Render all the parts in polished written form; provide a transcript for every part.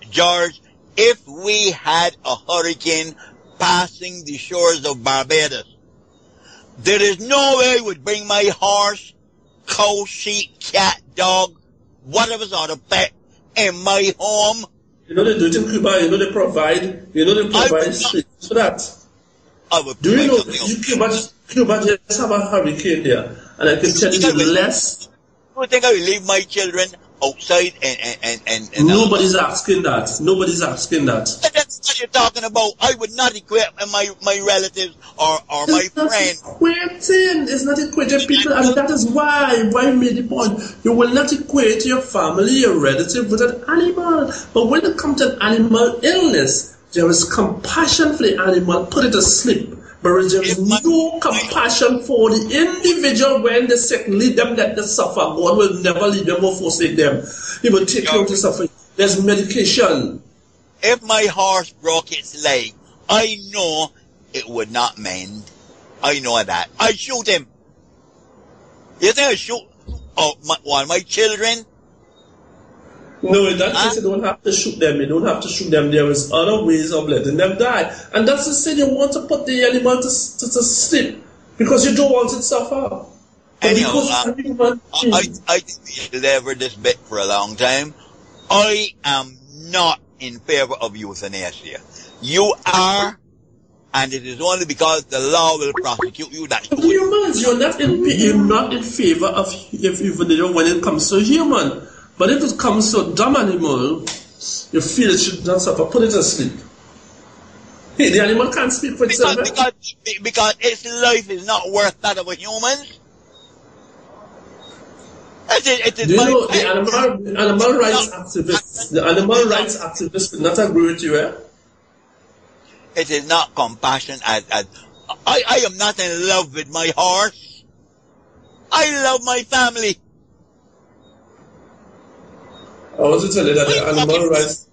George, if we had a hurricane passing the shores of Barbados, there is no way I would bring my horse, cow, sheep, cat, dog, whatever sort of pet in my home. You know they do it in Cuba, they provide streets for that. Do you know, Cuba just have a hurricane here, and I can tell you less. Do you think I will leave my children outside and nobody's asking that. Nobody's asking that. That's what you're talking about. I would not equate my relatives or my friends. It's not equating people, and that is why I made the point. You will not equate your family, your relative with an animal. But when it comes to an animal illness, there is compassion for the animal. Put it to sleep. But there is no compassion for the individual when they're sick. Leave them, let them suffer. God will never leave them or forsake them. He will take you to suffering. There's medication. If my horse broke its leg, I know it would not mend. I know that. I shoot him. You think I shoot my children? No, in that case, you don't have to shoot them. You don't have to shoot them. There is other ways of letting them die. And that's the thing, you want to put the animal to sleep because you don't want it to suffer. Anyhow, I think we should lever this bit for a long time. I am not in favor of euthanasia. You are, and it is only because the law will prosecute you that humans, you're not in favor of euthanasia when it comes to human. But if it comes to a dumb animal, you feel it should not suffer, put it to sleep. Hey, the animal can't speak for itself. Because its life is not worth that of a human. Do you know the animal rights activists will not agree with you, eh? It is not compassion. I am not in love with my horse. I love my family. I want to tell you that the animal rights...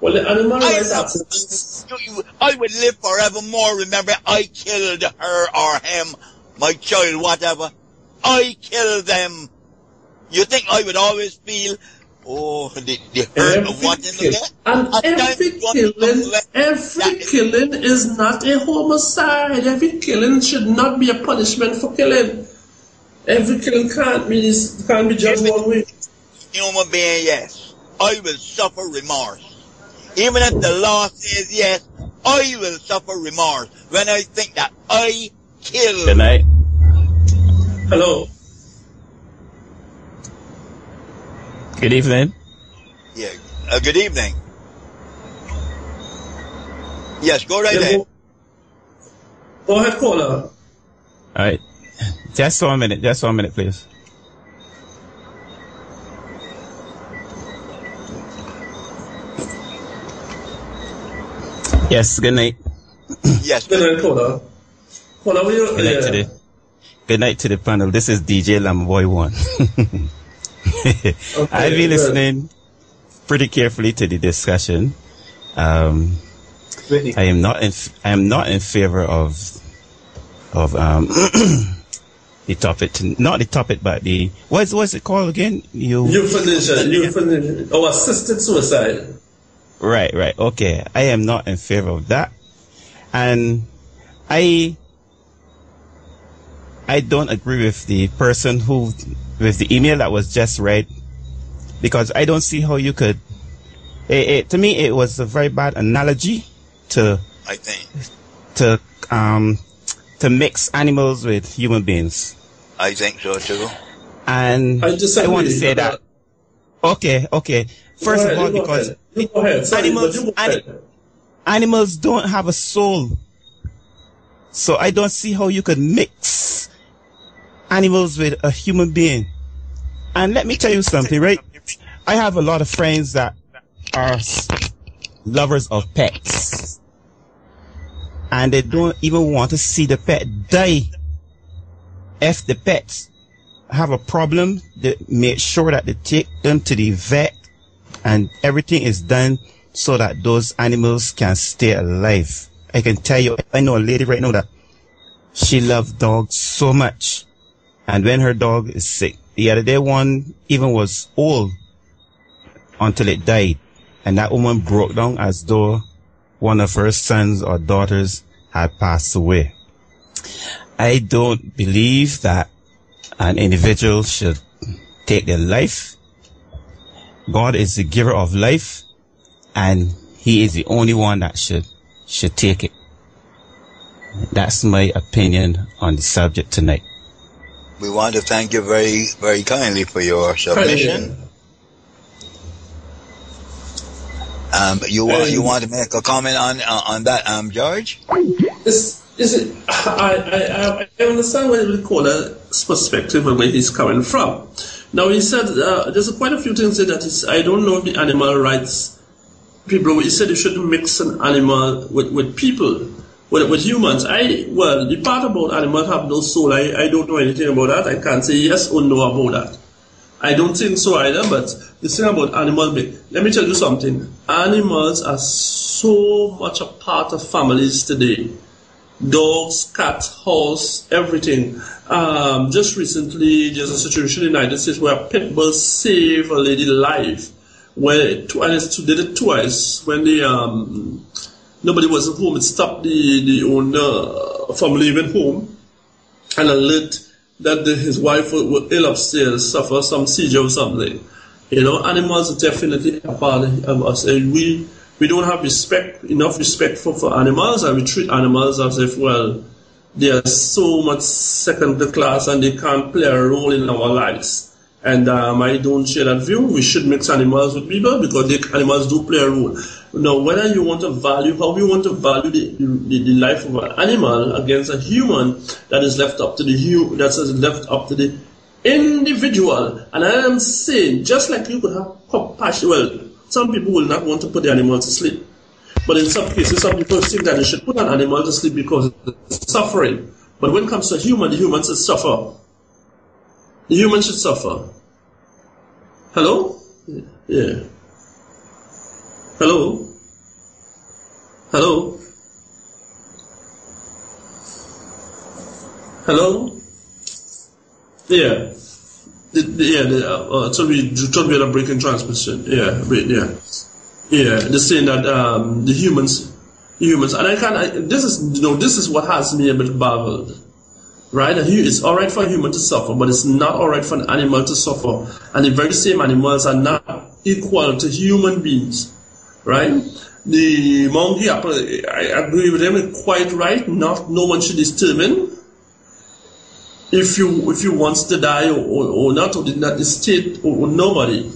Well, the animal rights activists... I would live forevermore. Remember, I killed her or him, my child, whatever. I killed them. You think I would always feel, the hurt of wanting to get? And every killing is not a homicide. Every killing should not be a punishment for killing. Every killing can't be just one way. Human being, yes. I will suffer remorse. Even if the law says yes, I will suffer remorse when I think that I killed. Good night. Hello. Good evening. Yeah, good evening. Yes, go right ahead. Go ahead, caller. All right. Just 1 minute. Just 1 minute, please. Yes, good night. Yes, good night, caller. Caller, good night to the panel. This is DJ Lamboy1. Okay, I've been listening pretty carefully to the discussion. I am not in favor of the topic. Not the topic, but the what's it called again? Euthanasia or assisted suicide. Right. Okay. I am not in favor of that. And I don't agree with the person with the email that was just read, because I don't see how you could, to me, it was a very bad analogy to mix animals with human beings. I think so too. And I want to say that. Okay. First of all, because animals don't have a soul. So I don't see how you could mix animals with a human being. And let me tell you something, right? I have a lot of friends that are lovers of pets. And they don't even want to see the pet die. If the pets have a problem, they make sure that they take them to the vet and everything is done so that those animals can stay alive. I can tell you, I know a lady right now that she loves dogs so much. And when her dog is sick, the other day one even was old until it died. and that woman broke down as though one of her sons or daughters had passed away. I don't believe that an individual should take their life. God is the giver of life, and he is the only one that should take it. That's my opinion on the subject tonight. We want to thank you very, very kindly for your submission. You want to make a comment on that, George? I understand where the caller's perspective and where he's coming from. Now, he said there's quite a few things that I don't know if the animal rights people. He said you shouldn't mix an animal with people, with humans. The part about animals have no soul, I don't know anything about that. I can't say yes or no about that. I don't think so either, but the thing about animals, let me tell you something. Animals are so much a part of families today. Dogs, cats, horse, everything. Just recently, there's a situation in the United States where a pit bull saved a lady's life. Where twice, did it twice when nobody was at home. It stopped the owner from leaving home and alert that his wife was ill upstairs, suffer some seizure or something. You know, animals are definitely a part of us, and we don't have enough respect for animals, and we treat animals as if, well, they are so much second class and they can't play a role in our lives. And I don't share that view. We should mix animals with people because animals do play a role. Now, whether you want to value, how you want to value the life of an animal against a human, that is left up to the individual. And I am saying, just like you could have compassion, well, some people will not want to put the animal to sleep. But in some cases, some people think that they should put an animal to sleep because it's suffering. But when it comes to a human, the human should suffer. The human should suffer. Hello? Yeah. Hello? Hello? Hello? Yeah. So we thought we had a break in transmission. Yeah, they're saying that the humans, and this is what has me a bit baffled, right? It's all right for a human to suffer, but it's not all right for an animal to suffer. And the very same animals are not equal to human beings, right? The monkey, I agree with him, quite right. No one should determine if you wants to die or not, or did not the state or nobody,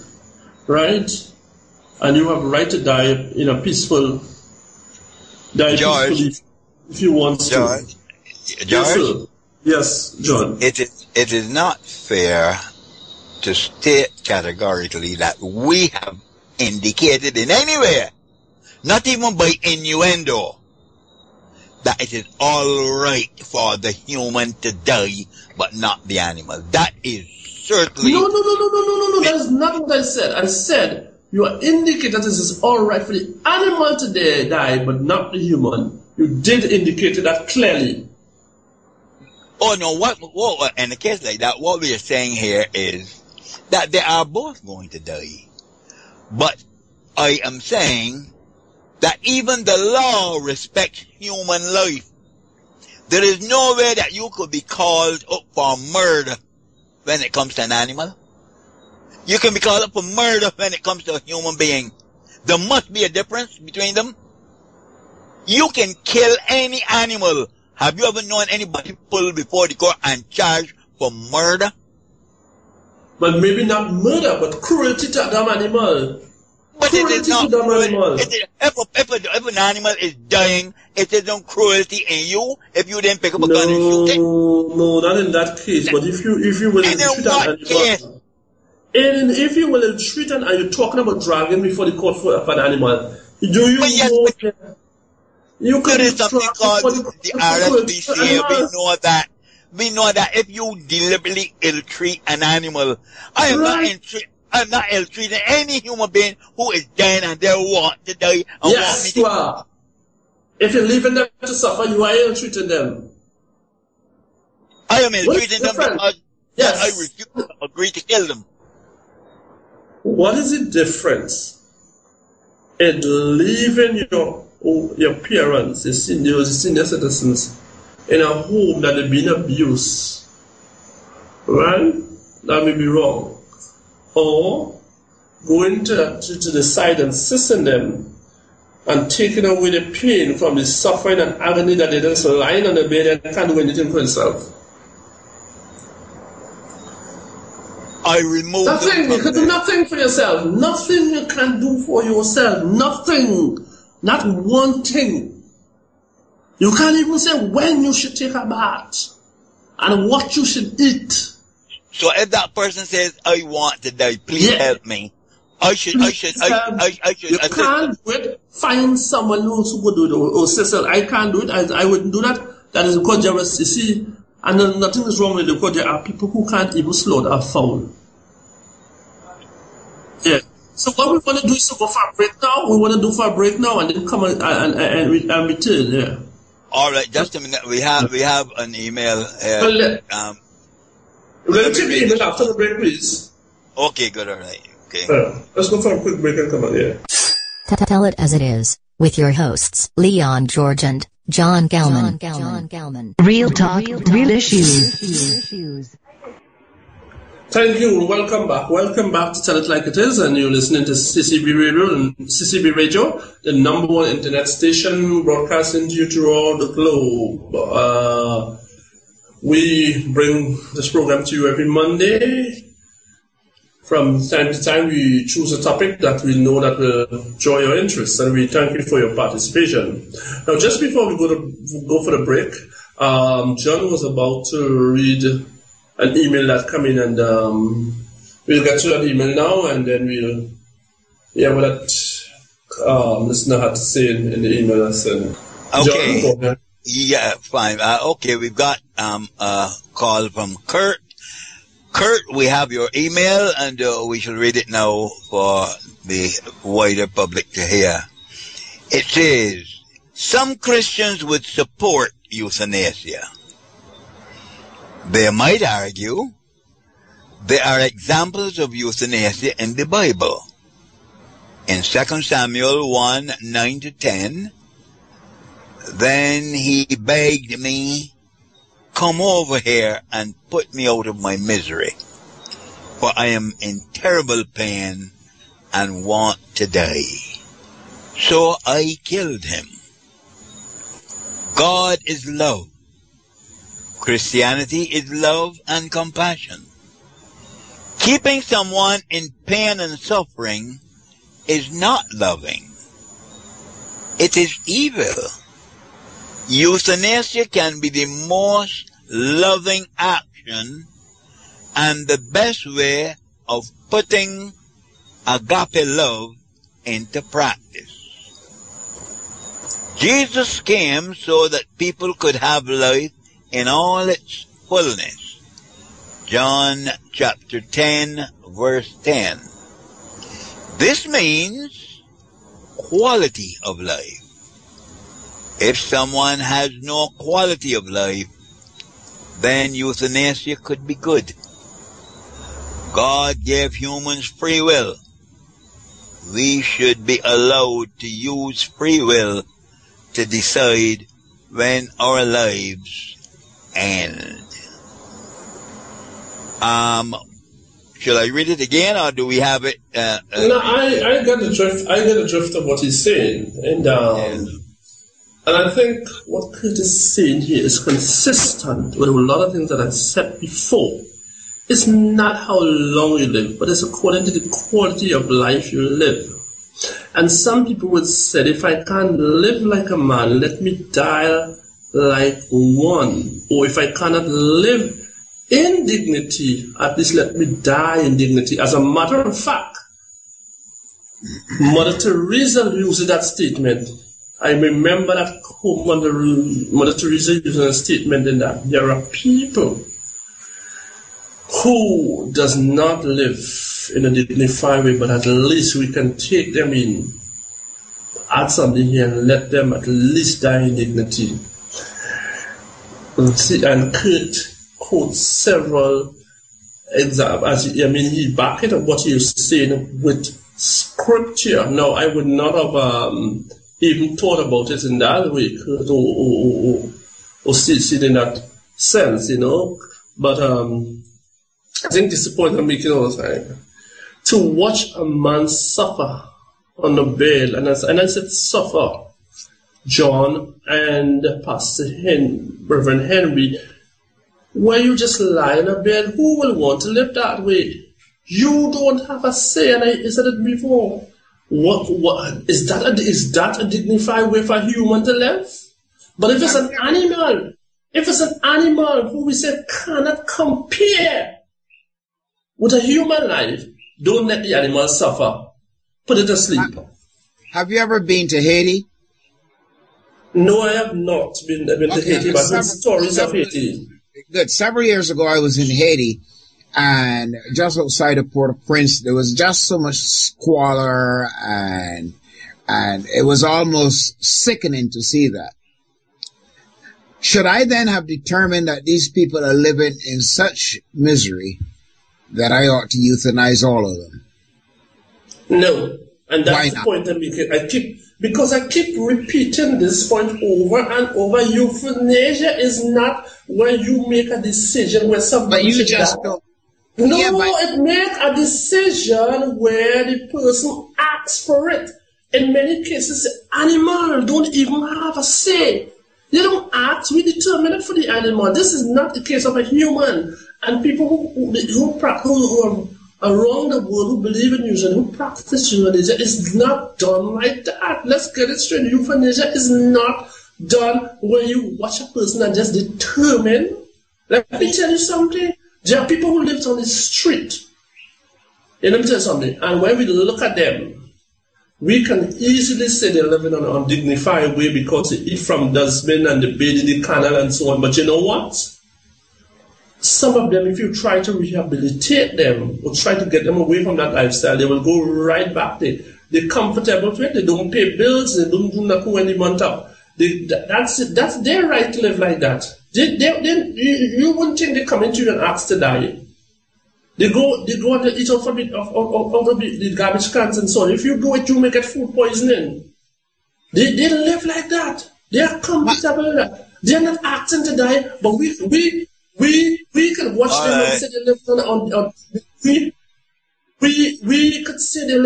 right? And you have a right to die in a peaceful, peacefully if you want to. George? Yes, John. It is not fair to state categorically that we have indicated in anywhere, not even by innuendo, that it is all right for the human to die, but not the animal. That is certainly... No. That is not what I said. I said you are indicating that it is all right for the animal to die, but not the human. You did indicate that clearly. Oh, no, what in a case like that, what we are saying here is that they are both going to die. But I am saying that even the law respects human life. There is no way that you could be called up for murder when it comes to an animal. You can be called up for murder when it comes to a human being. There must be a difference between them. You can kill any animal. Have you ever known anybody pulled before the court and charged for murder? But maybe not murder, but cruelty to an animal. But cruelty, it is not cruelty. If an animal is dying, it is not cruelty in you if you didn't pick up a gun and shoot it. No, not in that case. But if you will treat an animal, and if you will treat an animal, you're talking about dragging before the court for an animal. Do you know? There is something called the RSPCA. We know that if you deliberately ill-treat an animal, I'm not ill-treating any human being who is dying and they want to die. Yes, you are. If you're leaving them to suffer, you are ill-treating them. I am ill-treating them because I refuse to agree to kill them. What is the difference and leaving your parents, your senior citizens, in a home that have been abused, right? That may be wrong. Or going to the side and assisting them and taking away the pain from the suffering and agony that they just lying on the bed and can't do anything for themselves. I remove nothing. You can do nothing for yourself. Nothing you can do for yourself. Nothing. Not one thing. You can't even say when you should take a bath and what you should eat. So if that person says, I want to die, please help me. I should. You can't do it. Find someone else who would do it. Or sister, I can't do it. I wouldn't do that. That is because there is, you see, and nothing is wrong with it because there are people who can't even slaughter a fowl. Yeah. So what we want to do is to go for a break now. We want to do for a break now and then come and return. Yeah. All right. Just a minute. We have an email. Let me take the email after the break, please. Okay. Good. All right. Okay. Let's go for a quick break and come on. Yeah. Tell it as it is with your hosts Leon George and John Gelman. Real talk, real issues. Thank you. Welcome back. Welcome back to Tell It Like It Is, and you're listening to CCB Radio, the #1 internet station broadcasting to you throughout the globe. We bring this program to you every Monday. From time to time, we choose a topic that we know that will draw your interest, and we thank you for your participation. Now, just before we go for the break, John was about to read an email that came in, and we'll get to that email now, and then we'll hear what that listener had to say in the email I sent. Okay. John, yeah, fine. Okay, we've got a call from Kurt. Kurt, we have your email, and we shall read it now for the wider public to hear. It says, some Christians would support euthanasia. They might argue there are examples of euthanasia in the Bible. In 2 Samuel 1:9-10, then he begged me, come over here and put me out of my misery, for I am in terrible pain and want to die. So I killed him. God is love. Christianity is love and compassion. Keeping someone in pain and suffering is not loving. It is evil. Euthanasia can be the most loving action and the best way of putting agape love into practice. Jesus came so that people could have life in all its fullness. John chapter 10, verse 10. This means quality of life. If someone has no quality of life, then euthanasia could be good. God gave humans free will. We should be allowed to use free will to decide when our lives end. Shall I read it again, or do we have it? No, I get the drift. I get the drift of what he's saying, and I think what Kurt is saying here is consistent with a lot of things that I said before. It's not how long you live, but it's according to the quality of life you live. And some people would say, if I can't live like a man, let me die like one. Or if I cannot live in dignity, at least let me die in dignity. As a matter of fact, Mother Teresa used that statement. I remember that quote, Mother Teresa using a statement in that there are people who does not live in a dignified way, but at least we can take them in, add something here, and let them at least die in dignity. And Kurt quotes several examples. He backed it up what he was saying with scripture. No, I would not have even thought about it in that way, or see it in that sense, you know. But I think this is the point I'm making all the time. To watch a man suffer on the bed, and I said suffer, John and Pastor Reverend Henry, where you just lie in a bed, who will want to live that way? You don't have a say, and I said it before. What is that a dignified way for a human to live? But if it's an animal who we say cannot compare with a human life, don't let the animal suffer. Put it to sleep. Have you ever been to Haiti? No, I have not been to Haiti, but I've stories of Haiti. Good. Several years ago, I was in Haiti, and just outside of Port-au-Prince, there was just so much squalor, and it was almost sickening to see that. Should I then have determined that these people are living in such misery that I ought to euthanize all of them? No, and that's the point I'm making. I keep repeating this point over and over. Euthanasia is not when you make a decision where somebody should die. No, it makes a decision where the person asks for it. In many cases, animals don't even have a say. They don't ask, we determine it for the animal. This is not the case of a human. And people who are around the world who believe in euthanasia, who practice euthanasia, is not done like that. Let's get it straight. Euthanasia is not done where you watch a person and just determine. Let me tell you something. There are people who live on the street. And let me tell you something. And when we look at them, we can easily say they're living on an undignified way because they eat from dustbin and they bathe in the canal and so on. But you know what? Some of them, if you try to rehabilitate them or try to get them away from that lifestyle, they will go right back there. They're comfortable with it. They don't pay bills. They don't do nothing when they want up. That's their right to live like that. You wouldn't think they come into you and ask to die. They go and they eat off of the garbage cans and so on. If you do it, you may get food poisoning. They live like that. They are comfortable with that. They are not asking to die, but we can watch them and say they live on we could say they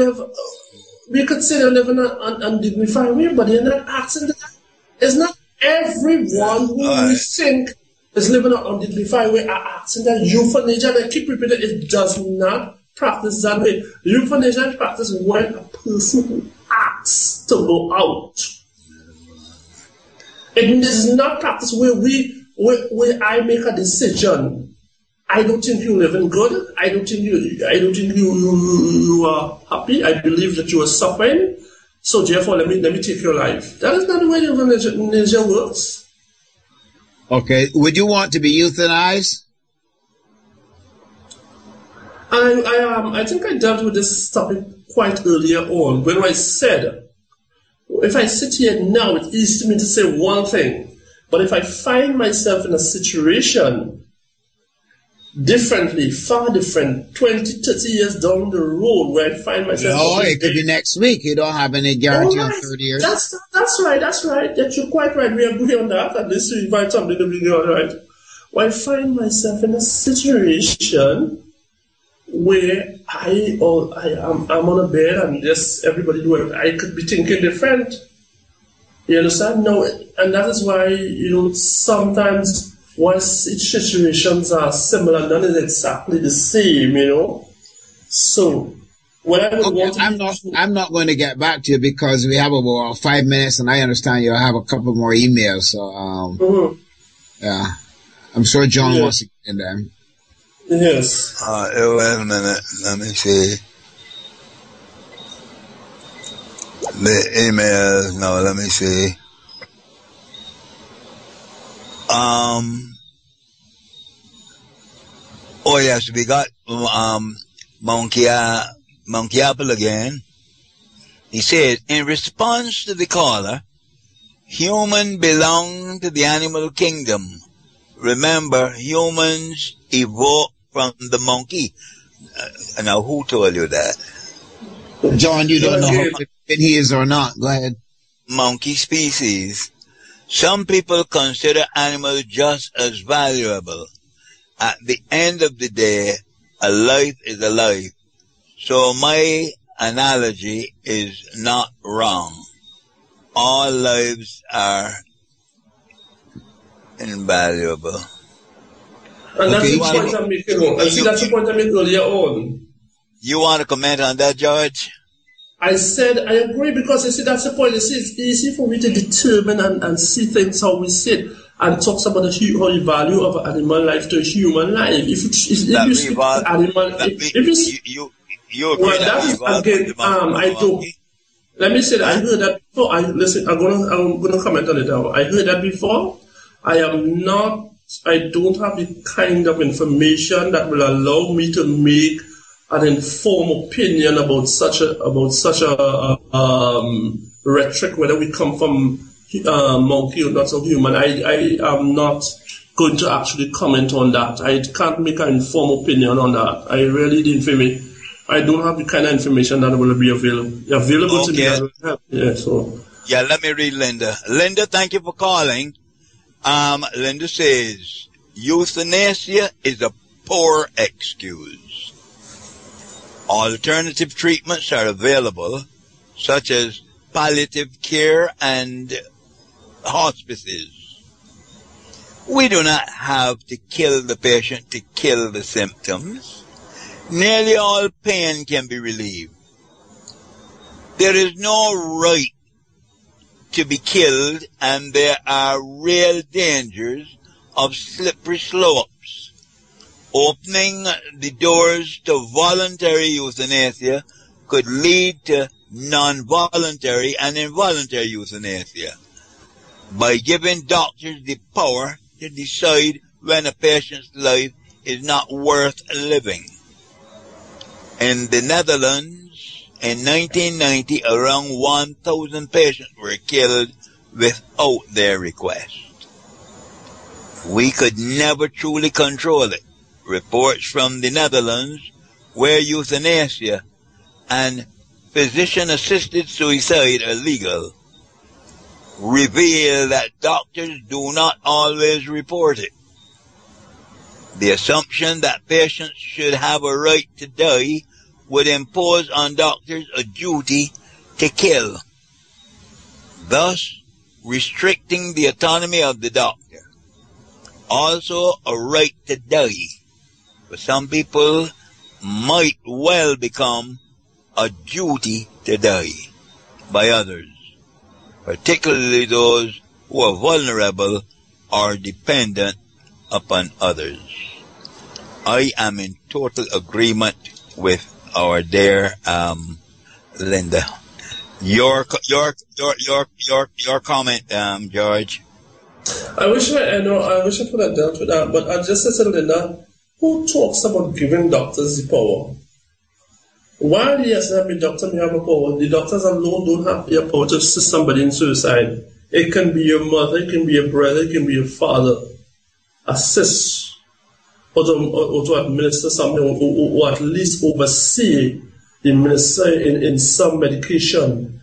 live in an undignified way, but they're not asking to die. It's not everyone who we think is living an undignified way are asking that. Euthanasia, and I keep repeating, it does not practice that way. Euthanasia practice when a person who asks to go out. It is not practice where I make a decision. I don't think you're living good. I don't think you are happy. I believe that you are suffering. So therefore, let me take your life. That is not the way euthanasia works. Okay. Would you want to be euthanized? I think I dealt with this topic quite earlier on when I said, if I sit here now, it's easy to me to say one thing. But if I find myself in a situation differently, far different, 20, 30 years down the road where I find myself... No, it could be next week. You don't have any guarantee on 30 years. That's right. You're quite right. We agree on that. At least we find something to be all right. When I find myself in a situation where I'm on a bed and just everybody doing it, I could be thinking different. You understand? No, and that is why, sometimes once each situations are similar, none is exactly the same, So, what I would want to I'm not going to get back to you because we have about 5 minutes, and I understand you'll have a couple more emails. So, yeah, I'm sure John wants to get in there. Yes. Wait a minute. Let me see. The emails. No, let me see. Oh yes, we got Monkey Apple again. He said, in response to the caller, human belong to the animal kingdom. Remember, humans evolved from the monkey. Now, who told you that? John, you don't know how he is or not. Go ahead. Monkey species. Some people consider animals just as valuable. At the end of the day, a life is a life. So my analogy is not wrong. All lives are invaluable. And that's the point I'm making. And see, that's the point I made earlier on. You want to comment on that, George? I said I agree because you see that's the point. You see, it's easy for me to determine and see things how we sit and talks about the value of animal life to human life. If you speak animal, I do. Let me say that I heard that before. I'm gonna comment on it now. I heard that before. I don't have the kind of information that will allow me to make an informed opinion about such a rhetoric, whether we come from monkey or not, or human. I am not going to actually comment on that. I can't make an informed opinion on that. I really didn't feel me. I don't have the kind of information that will be available to me. Yeah, let me read Linda. Linda, thank you for calling. Linda says, euthanasia is a poor excuse. Alternative treatments are available, such as palliative care and hospices. We do not have to kill the patient to kill the symptoms. Nearly all pain can be relieved. There is no right to be killed, and there are real dangers of slippery slopes. Opening the doors to voluntary euthanasia could lead to non-voluntary and involuntary euthanasia. By giving doctors the power to decide when a patient's life is not worth living. In the Netherlands, in 1990, around 1,000 patients were killed without their request. We could never truly control it. Reports from the Netherlands, where euthanasia and physician-assisted suicide are legal, reveal that doctors do not always report it. The assumption that patients should have a right to die would impose on doctors a duty to kill, thus restricting the autonomy of the doctor. Also, a right to die, for some people, might well become a duty to die by others, particularly those who are vulnerable or dependent upon others. I am in total agreement with our dear Linda. Your comment, George. I wish I could have dealt with that, but I just said to Linda, who talks about giving doctors the power? While yes, every doctor may have a power, the doctors alone don't have the power to assist somebody in suicide. It can be your mother, it can be your brother, it can be your father. Assist or to administer something, or at least oversee the minister in some medication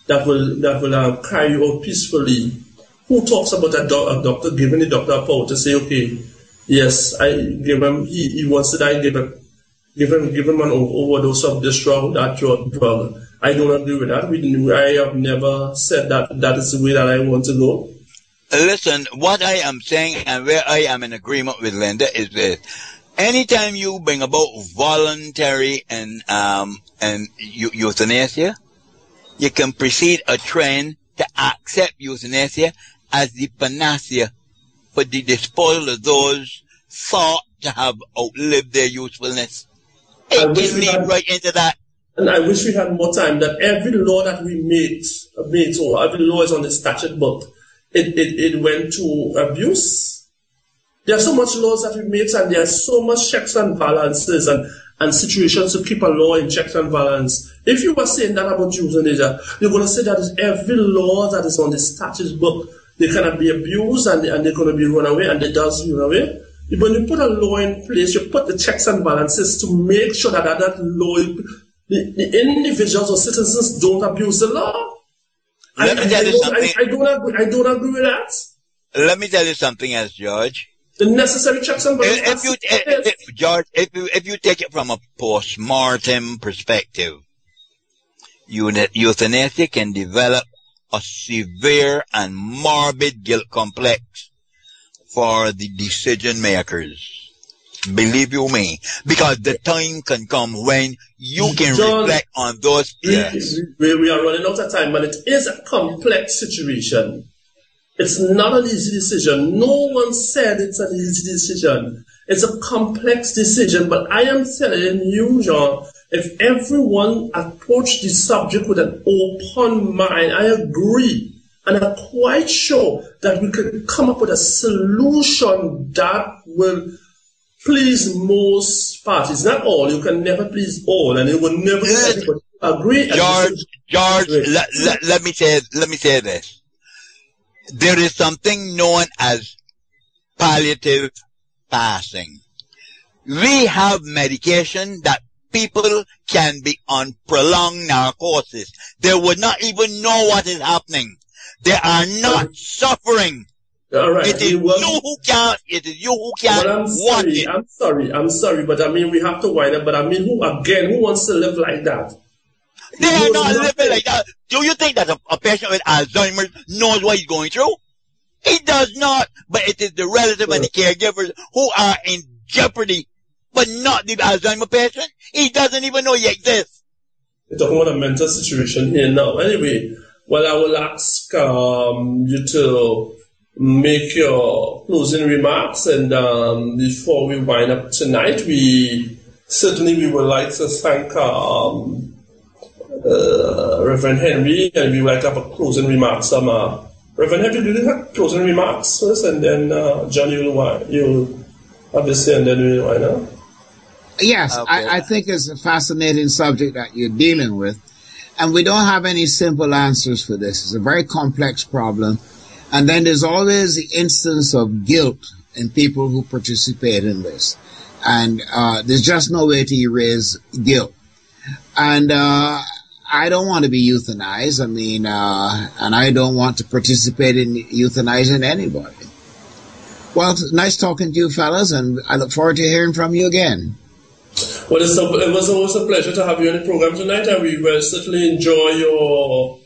that will carry you out peacefully. Who talks about a doctor giving the doctor a power to say, okay, yes, I give him, he wants to die, give him an overdose of this drug, that drug. I don't agree with that. I have never said that is the way that I want to go. Listen, what I am saying and where I am in agreement with Linda is that anytime you bring about voluntary and euthanasia, you can precede a trend to accept euthanasia as the panacea for the disposal of those thought to have outlived their usefulness. It can lead right into that. And I wish we had more time, that every law that we made, or every law is on the statute book, it went to abuse. There are so much laws that we made, and there are so much checks and balances and situations to keep a law in checks and balance. If you were saying that about euthanasia, you're going to say that every law that is on the statute book, they cannot be abused and they're going to be run away, and they does run away. When you put a law in place, you put the checks and balances to make sure that law, the individuals or citizens don't abuse the law. Let me tell you something. I don't agree with that. Let me tell you something else, George. The necessary checks and balances. George, if you take it from a post-mortem perspective, euthanasia can develop a severe and morbid guilt complex for the decision makers. Believe you me, because the time can come when you can reflect on those. Yes. We are running out of time, but it is a complex situation. It's not an easy decision. No one said it's an easy decision. It's a complex decision, but I am telling you, John, if everyone approached the subject with an open mind, I agree. And I'm quite sure that we could come up with a solution that will please most parties. Not all. You can never please all, and it will never everybody agree. George, let me say this. There is something known as palliative passing. We have medication that people can be on prolonged narcosis. They would not even know what is happening. They are not suffering. All right. It is you who can't want it. I'm sorry, but I mean, we have to wind up. But I mean, who wants to live like that? They are not living like that. Do you think that a patient with Alzheimer's knows what he's going through? He does not. But it is the relative and the caregivers who are in jeopardy, but not the Alzheimer patient. He doesn't even know he exists. We're talking about a mental situation here now. Anyway, well, I will ask you to make your closing remarks, and before we wind up tonight, we would like to thank Reverend Henry, and we would like to have a closing remarks. Reverend Henry, do you have closing remarks first, and then John, you'll have this, and then we'll wind up. Yes, okay. I think it's a fascinating subject that you're dealing with, and we don't have any simple answers for this. It's a very complex problem, and then there's always the instance of guilt in people who participate in this, and there's just no way to erase guilt. And I don't want to be euthanized. I mean, and I don't want to participate in euthanizing anybody. Well, it's nice talking to you fellas, and I look forward to hearing from you again. Well, it was always a pleasure to have you on the program tonight, and we will certainly enjoy your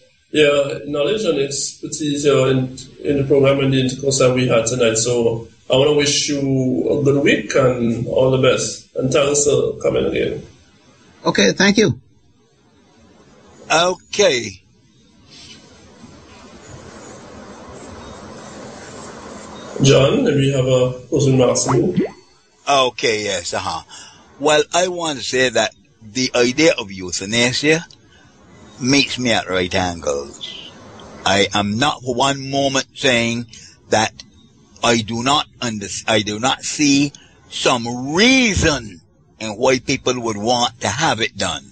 knowledge and expertise in the program and the intercourse that we had tonight. So I want to wish you a good week and all the best. And thanks for coming again. Okay, thank you. Okay. John, do we have a closing remarks? Okay, yes, Well, I want to say that the idea of euthanasia meets me at right angles. I am not for one moment saying that I do not see some reason in why people would want to have it done.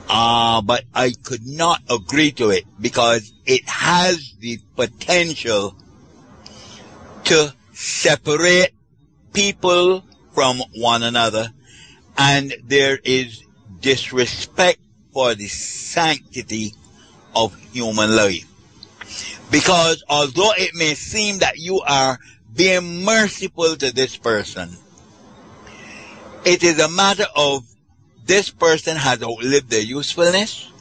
But I could not agree to it because it has the potential to separate people from one another, and there is disrespect for the sanctity of human life. Because although it may seem that you are being merciful to this person, it is a matter of this person has outlived their usefulness.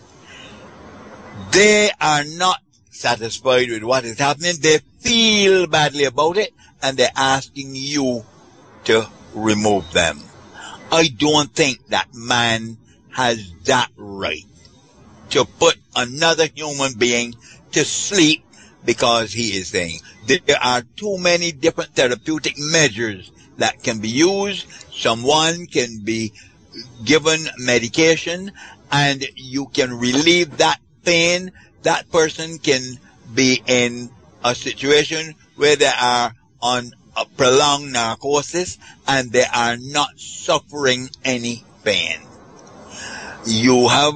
They are not satisfied with what is happening. They feel badly about it, and they're asking you to remove them. I don't think that man has that right to put another human being to sleep because he is saying there are too many different therapeutic measures that can be used. Someone can be given medication and you can relieve that pain. That person can be in a situation where they are on a prolonged narcosis and they are not suffering any pain. You have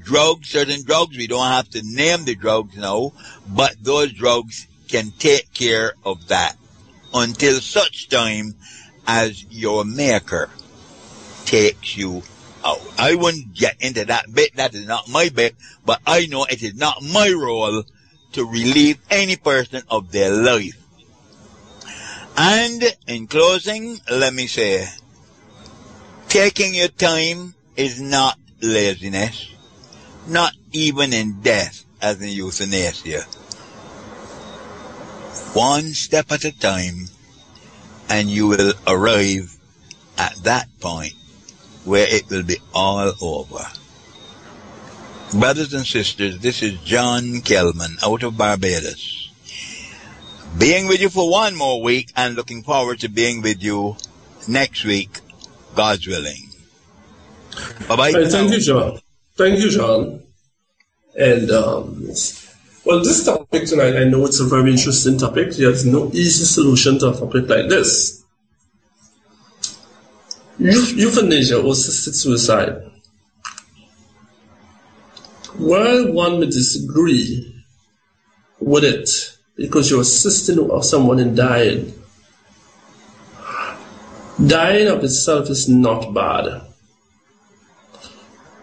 drugs, certain drugs, we don't have to name the drugs now, but those drugs can take care of that until such time as your maker takes you I wouldn't get into that bit. That is not my bit. But I know it is not my role to relieve any person of their life. And in closing, let me say, taking your time is not laziness, not even in death as in euthanasia. One step at a time, and you will arrive at that point where it will be all over. Brothers and sisters, this is John Kelman out of Barbados, being with you for one more week and looking forward to being with you next week, God's willing. Bye-bye. Hey, thank you, John. Thank you, John. And, well, this topic tonight, I know it's a very interesting topic. There's no easy solution to a topic like this. Euthanasia or assisted suicide. While one may disagree with it because you're assisting someone in dying, dying of itself is not bad.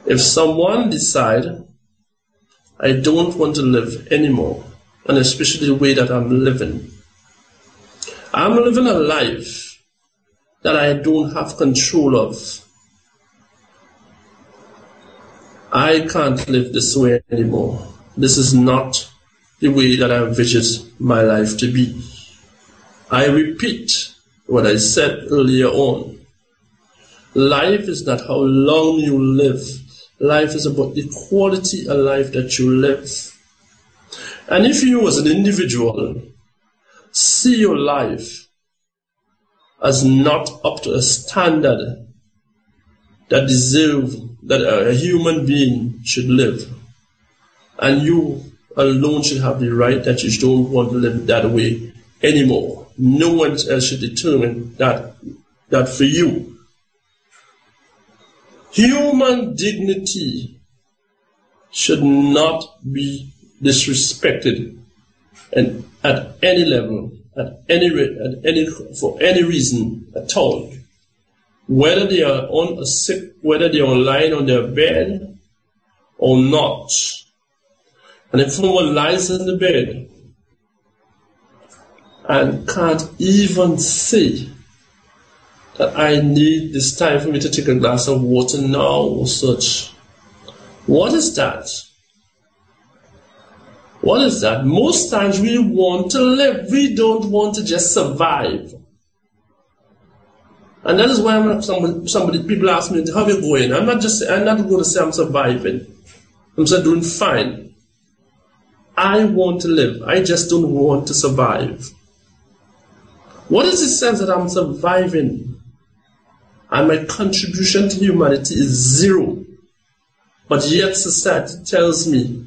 If someone decides, I don't want to live anymore, and especially the way that I'm living a life that I don't have control of. I can't live this way anymore. This is not the way that I envisioned my life to be. I repeat what I said earlier on. Life is not how long you live. Life is about the quality of life that you live. And if you as an individual see your life as not up to a standard that a human being should live, and you alone should have the right that you don't want to live that way anymore. No one else should determine that for you. Human dignity should not be disrespected, and at any level, for any reason at all. Whether they are whether they are lying on their bed or not. And if someone lies in the bed and can't even say that I need this time for me to take a glass of water now or such, what is that? What is that? Most times we want to live. We don't want to just survive. And that is why people ask me, how are you going? I'm not going to say I'm surviving. I'm just doing fine. I want to live. I just don't want to survive. What is the sense that I'm surviving? And my contribution to humanity is zero. But yet society tells me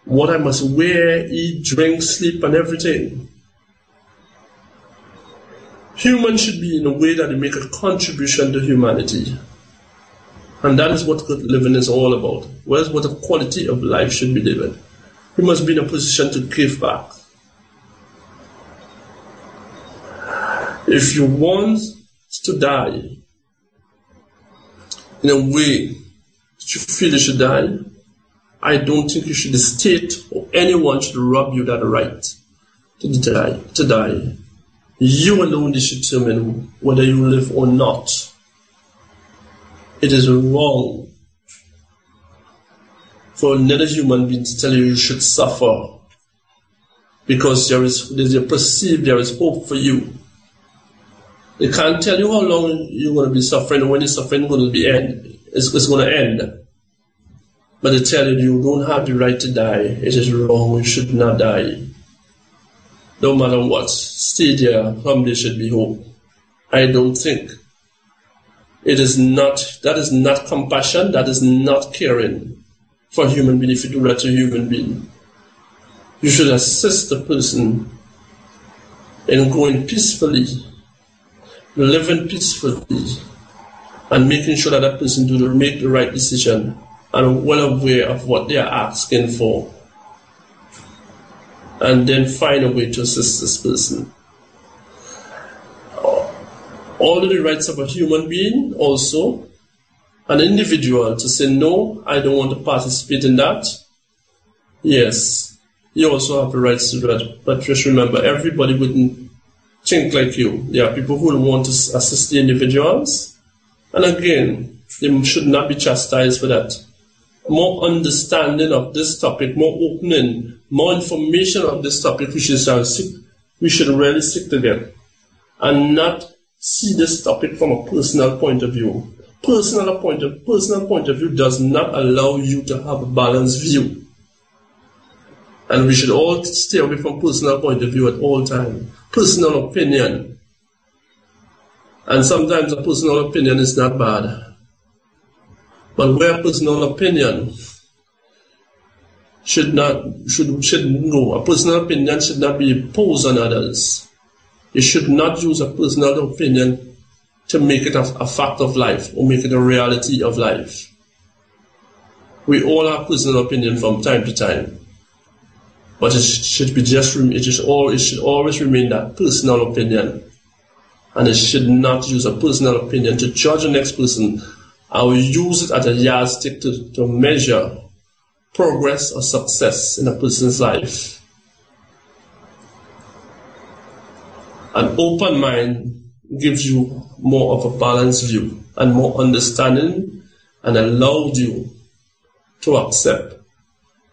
what I must wear, eat, drink, sleep, and everything. Humans should be in a way that they make a contribution to humanity. And that is what good living is all about. Whereas what a quality of life should be lived. You must be in a position to give back. If you want to die in a way that you feel you should die, I don't think you should, the state or anyone should rob you that right to die. You alone should determine whether you live or not. It is wrong for another human being to tell you should suffer because there is hope for you. They can't tell you how long you're going to be suffering or when your suffering is going to end. But they tell you you don't have the right to die. It is wrong. You should not die. No matter what, stay there. Someday should be hope. I don't think. That is not compassion. That is not caring for a human being if you do that to a human being. You should assist the person in going peacefully, living peacefully, and making sure that person make the right decision and well aware of what they are asking for. And then find a way to assist this person. All of the rights of a human being also an individual to say, no, I don't want to participate in that, yes, you also have the rights to do that. But just remember, everybody wouldn't think like you. There are people who want to assist the individuals. And again, they should not be chastised for that. More understanding of this topic, more opening, more information of this topic, we should really stick together and not see this topic from a personal point of view. Personal point of view does not allow you to have a balanced view. And we should all stay away from personal point of view at all times. Personal opinion. And sometimes a personal opinion is not bad. But where personal opinion should go, a personal opinion should not be imposed on others. You should not use a personal opinion to make it a fact of life or make it a reality of life. We all have personal opinion from time to time, but it should always remain that personal opinion, and it should not use a personal opinion to judge the next person. I will use it as a yardstick to measure progress or success in a person's life. An open mind gives you more of a balanced view and more understanding, and allows you to accept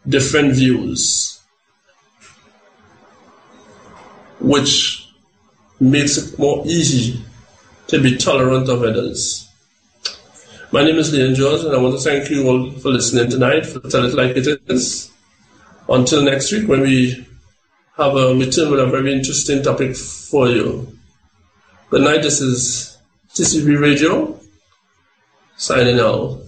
different views, which makes it more easy to be tolerant of others. My name is Leon George, and I want to thank you all for listening tonight, for Tell It Like It Is. Until next week, when we have a return with a very interesting topic for you. Good night, this is TCB Radio, signing out.